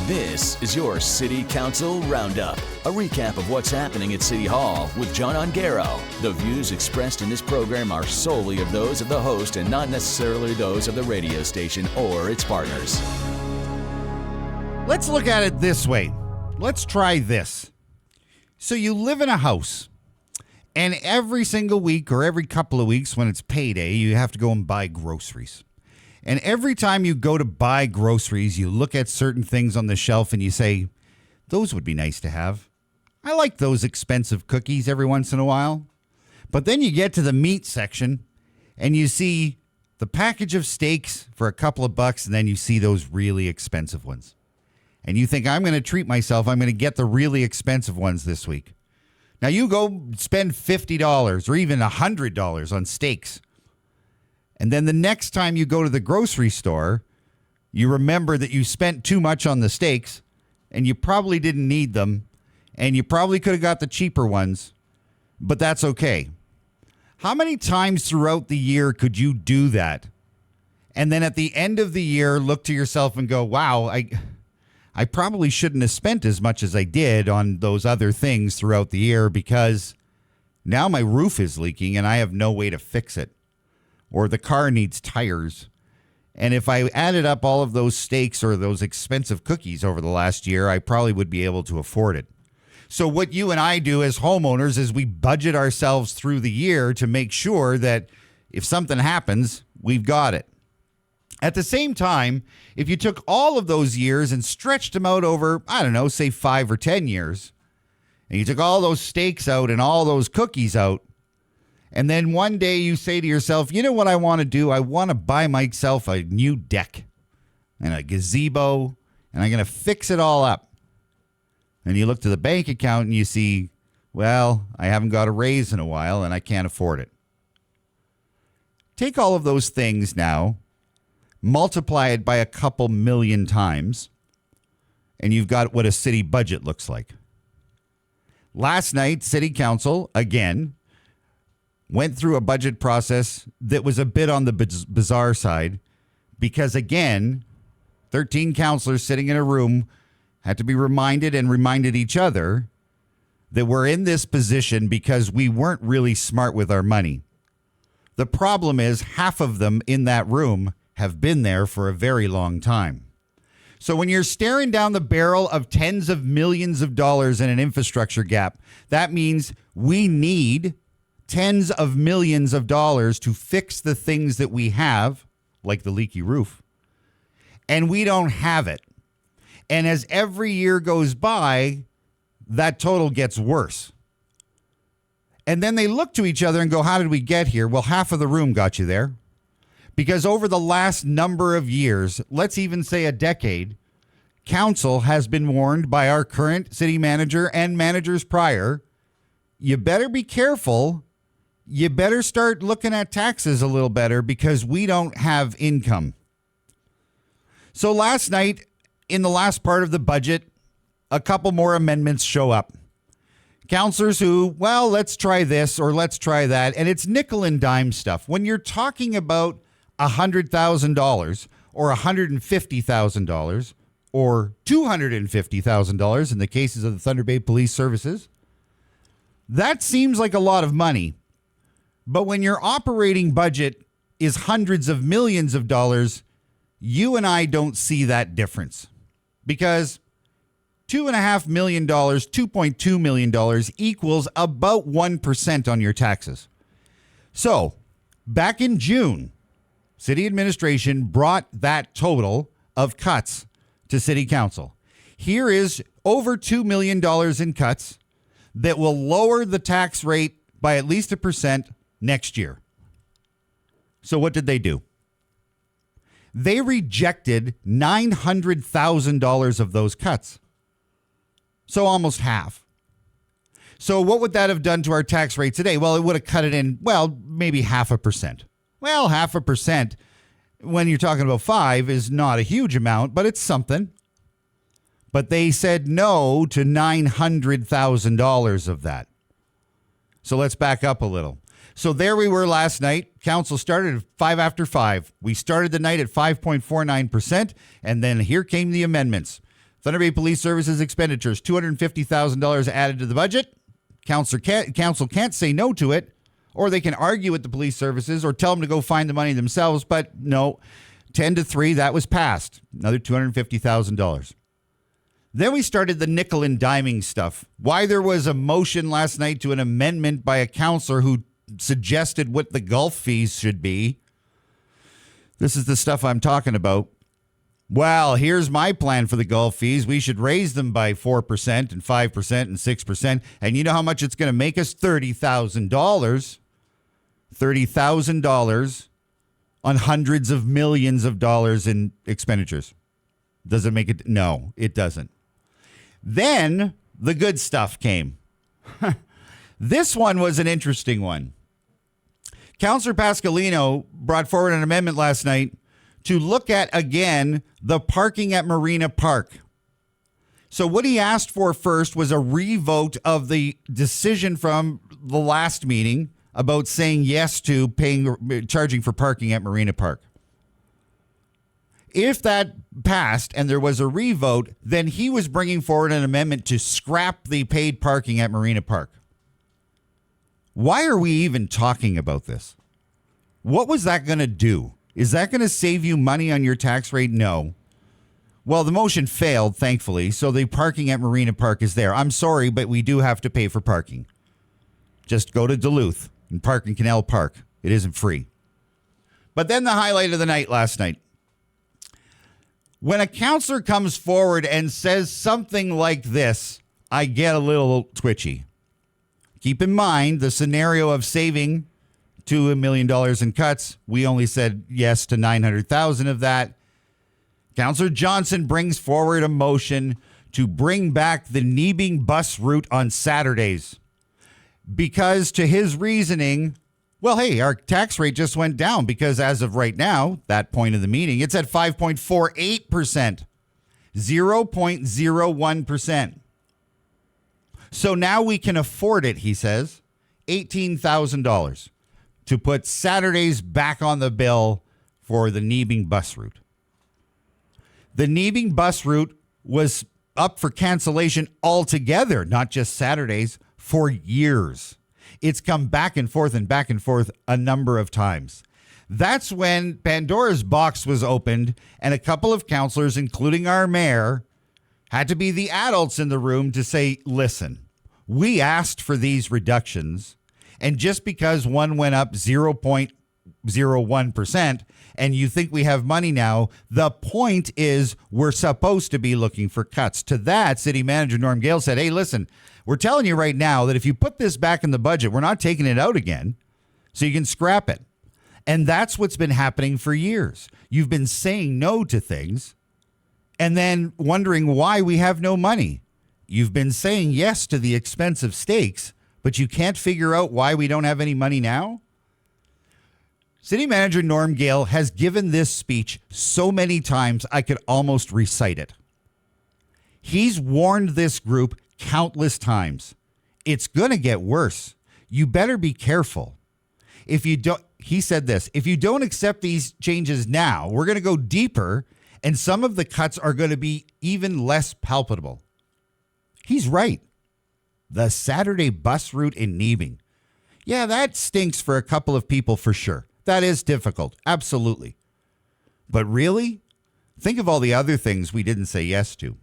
This is your City Council Roundup, a recap of what's happening at City Hall with John Ongaro. The views expressed in this program are solely of those of the host and not necessarily those of the radio station or its partners. Let's look at it this way. Let's try this. So you live in a house, and every single week or every couple of weeks when it's payday, you have to go and buy groceries. And every time you go to buy groceries, you look at certain things on the shelf and you say, those would be nice to have. I like those expensive cookies every once in a while. But then you get to the meat section and you see the package of steaks for a couple of bucks, and then you see those really expensive ones. And you think, I'm going to treat myself. I'm going to get the really expensive ones this week. Now you go spend $50 or even $100 on steaks. And then the next time you go to the grocery store, you remember that you spent too much on the steaks and you probably didn't need them, and you probably could have got the cheaper ones, but that's okay. How many times throughout the year could you do that? And then at the end of the year, look to yourself and go, wow, I probably shouldn't have spent as much as I did on those other things throughout the year because now my roof is leaking and I have no way to fix it. Or the car needs tires. And if I added up all of those steaks or those expensive cookies over the last year, I probably would be able to afford it. So what you and I do as homeowners is we budget ourselves through the year to make sure that if something happens, we've got it. At the same time, if you took all of those years and stretched them out over, I don't know, say 5 or 10 years, and you took all those steaks out and all those cookies out, and then one day you say to yourself, you know what I want to do? I want to buy myself a new deck and a gazebo, and I'm going to fix it all up. And you look to the bank account and you see, well, I haven't got a raise in a while and I can't afford it. Take all of those things now, multiply it by a couple million times, and you've got what a city budget looks like. Last night, City Council, again, went through a budget process that was a bit on the bizarre side because, again, 13 councillors sitting in a room had to be reminded and reminded each other that we're in this position because we weren't really smart with our money. The problem is half of them in that room have been there for a very long time. So when you're staring down the barrel of tens of millions of dollars in an infrastructure gap, that means we need tens of millions of dollars to fix the things that we have, like the leaky roof, and we don't have it. And as every year goes by, that total gets worse. And then they look to each other and go, how did we get here? Well, half of the room got you there. Because over the last number of years, let's even say a decade, council has been warned by our current city manager and managers prior, you better be careful. You better start looking at taxes a little better because we don't have income. So last night, in the last part of the budget, a couple more amendments show up. Councillors who, well, let's try this or let's try that. And it's nickel and dime stuff. When you're talking about $100,000 or $150,000 or $250,000 in the cases of the Thunder Bay Police Services, that seems like a lot of money. But when your operating budget is hundreds of millions of dollars, you and I don't see that difference. Because $2.5 million, $2.2 million equals about 1% on your taxes. So back in June, city administration brought that total of cuts to city council. Here is over $2 million in cuts that will lower the tax rate by at least 1% next year. So what did they do? They rejected $900,000 of those cuts. So almost half. So what would that have done to our tax rate today? Well, it would have cut it in, well, maybe 0.5%. Well, 0.5% when you're talking about 5 is not a huge amount, but it's something. But they said no to $900,000 of that. So let's back up a little. So there we were last night. Council started at 5 after 5. We started the night at 5.49%, and then here came the amendments. Thunder Bay Police Services expenditures, $250,000 added to the budget. Council can't say no to it, or they can argue with the police services or tell them to go find the money themselves. But no, 10-3, that was passed. Another $250,000. Then we started the nickel and diming stuff. Why there was a motion last night to an amendment by a councillor who suggested what the Gulf fees should be. This is the stuff I'm talking about. Well, here's my plan for the Gulf fees. We should raise them by 4% and 5% and 6%. And you know how much it's going to make us? $30,000. $30,000 on hundreds of millions of dollars in expenditures. Does it make it? No, it doesn't. Then the good stuff came. This one was an interesting one. Councillor Pascalino brought forward an amendment last night to look at, again, the parking at Marina Park. So what he asked for first was a revote of the decision from the last meeting about saying yes to charging for parking at Marina Park. If that passed and there was a revote, then he was bringing forward an amendment to scrap the paid parking at Marina Park. Why are we even talking about this? What was that going to do? Is that going to save you money on your tax rate? No. Well, the motion failed, thankfully, so the parking at Marina Park is there. I'm sorry, but we do have to pay for parking. Just go to Duluth and park in Canal Park. It isn't free. But then the highlight of the night last night. When a councillor comes forward and says something like this, I get a little twitchy. Keep in mind the scenario of saving $2 million in cuts. We only said yes to $900,000 of that. Councillor Johnson brings forward a motion to bring back the Nebing bus route on Saturdays. Because to his reasoning, well, hey, our tax rate just went down because as of right now, that point of the meeting, it's at 5.48%, 0.01%. So now we can afford it, he says, $18,000 to put Saturdays back on the bill for the Nebing bus route. The Nebing bus route was up for cancellation altogether, not just Saturdays, for years. It's come back and forth a number of times. That's when Pandora's box was opened and a couple of councillors, including our mayor, had to be the adults in the room to say, listen, we asked for these reductions, and just because one went up 0.01% and you think we have money now, the point is we're supposed to be looking for cuts. To that, City Manager Norm Gale said, hey, listen, we're telling you right now that if you put this back in the budget, we're not taking it out again, so you can scrap it. And that's what's been happening for years. You've been saying no to things and then wondering why we have no money. You've been saying yes to the expensive steaks, but you can't figure out why we don't have any money now? City Manager Norm Gale has given this speech so many times I could almost recite it. He's warned this group countless times. It's going to get worse. You better be careful. If you don't, he said this, if you don't accept these changes now, we're going to go deeper and some of the cuts are going to be even less palpable. He's right. The Saturday bus route in Nebing. Yeah, that stinks for a couple of people for sure. That is difficult. Absolutely. But really, think of all the other things we didn't say yes to.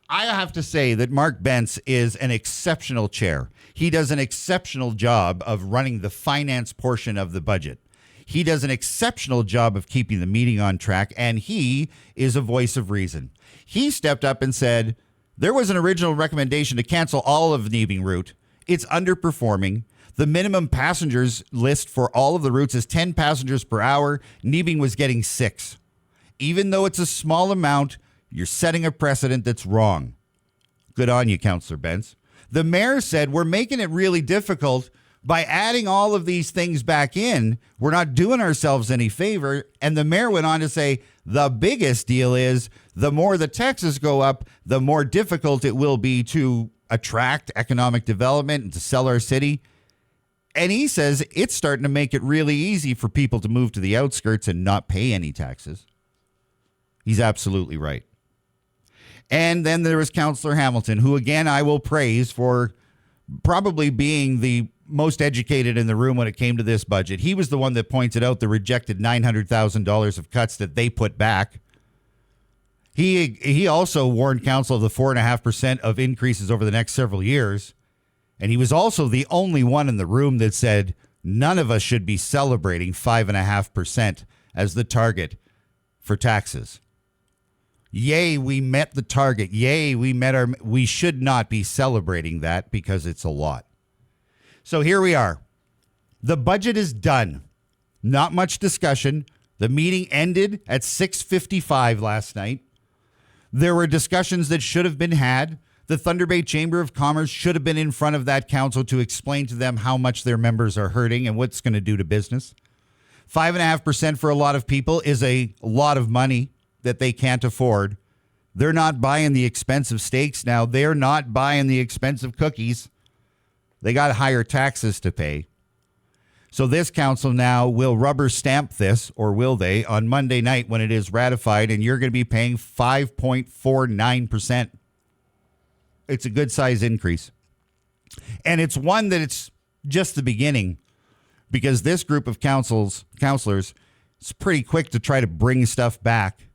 I have to say that Mark Bentz is an exceptional chair. He does an exceptional job of running the finance portion of the budget. He does an exceptional job of keeping the meeting on track, and he is a voice of reason. He stepped up and said, there was an original recommendation to cancel all of Nebing route. It's underperforming. The minimum passengers list for all of the routes is 10 passengers per hour. Nebing was getting 6. Even though it's a small amount, you're setting a precedent that's wrong. Good on you, Councillor Bentz. The mayor said we're making it really difficult by adding all of these things back in. We're not doing ourselves any favor. And the mayor went on to say the biggest deal is the more the taxes go up, the more difficult it will be to attract economic development and to sell our city. And he says it's starting to make it really easy for people to move to the outskirts and not pay any taxes. He's absolutely right. And then there was Councillor Hamilton, who, again, I will praise for probably being the most educated in the room when it came to this budget. He was the one that pointed out the rejected $900,000 of cuts that they put back. He also warned council of the 4.5% of increases over the next several years. And he was also the only one in the room that said none of us should be celebrating 5.5% as the target for taxes. Yay, we met the target. Yay, we should not be celebrating that because it's a lot. So here we are. The budget is done. Not much discussion. The meeting ended at 6:55 last night. There were discussions that should have been had. The Thunder Bay Chamber of Commerce should have been in front of that council to explain to them how much their members are hurting and what it's going to do to business. 5.5% for a lot of people is a lot of money that they can't afford. They're not buying the expensive steaks now. They're not buying the expensive cookies. They got higher taxes to pay. So this council now will rubber stamp this, or will they, on Monday night when it is ratified, and you're going to be paying 5.49%. It's a good size increase. And it's one that it's just the beginning, because this group of counselors is pretty quick to try to bring stuff back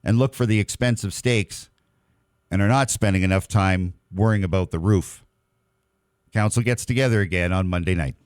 and look for the expensive steaks, and are not spending enough time worrying about the roof. Council gets together again on Monday night.